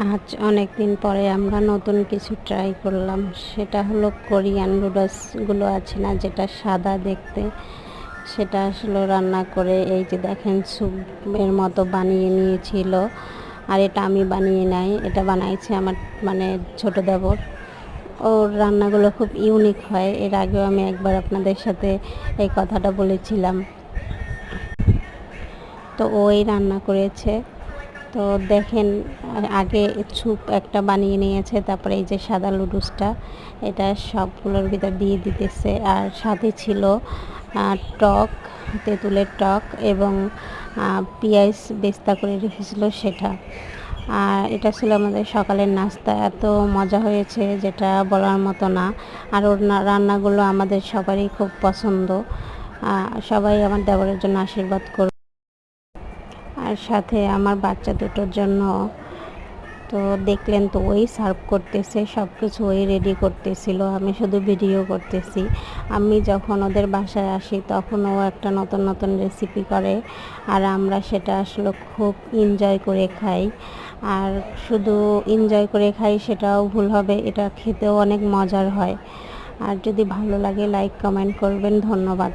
আজ অনেক দিন পরে আমরা নতুন কিছু ট্রাই করলাম। সেটা হলো কোরিয়ান নুডলসগুলো আছে না, যেটা সাদা দেখতে, সেটা আসলে রান্না করে এই যে দেখেন স্যুপের মতো বানিয়ে নিয়েছিল। আর এটা আমি বানিয়ে নাই, এটা বানাইছে আমার মানে ছোট দেবর। ওর রান্নাগুলো খুব ইউনিক হয়। এর আগেও আমি একবার আপনাদের সাথে এই কথাটা বলেছিলাম। তো ওই রান্না করেছে। তো দেখেন, আগে স্যুপ একটা বানিয়ে নিয়েছে, তারপরে এই যে সাদা লুডুসটা এটা সবগুলোর ভিতর দিয়ে দিতেছে। আর সাথে ছিল টক, তেঁতুলের টক এবং পেঁয়াজ বেস্তা করে রেখেছিল সেটা। আর এটা ছিল আমাদের সকালের নাস্তা। এত মজা হয়েছে যেটা বলার মতো না। আর ওর রান্নাগুলো আমাদের সবারই খুব পছন্দ। সবাই আমার দেবরের জন্য আশীর্বাদ করবে। আর সাথে আমার বাচ্চা দুটোর জন্য। তো দেখলেন তো ওই সার্ভ করতেছে, সব কিছু ওই রেডি করতেছিল, আমি শুধু ভিডিও করতেছি। আমি যখন ওদের বাসায় আসি তখন ও একটা নতুন নতুন রেসিপি করে, আর আমরা সেটা আসলে খুব এনজয় করে খাই। আর শুধু এনজয় করে খাই সেটাও ভুল হবে, এটা খেতেও অনেক মজার হয়। আর যদি ভালো লাগে লাইক কমেন্ট করবেন। ধন্যবাদ।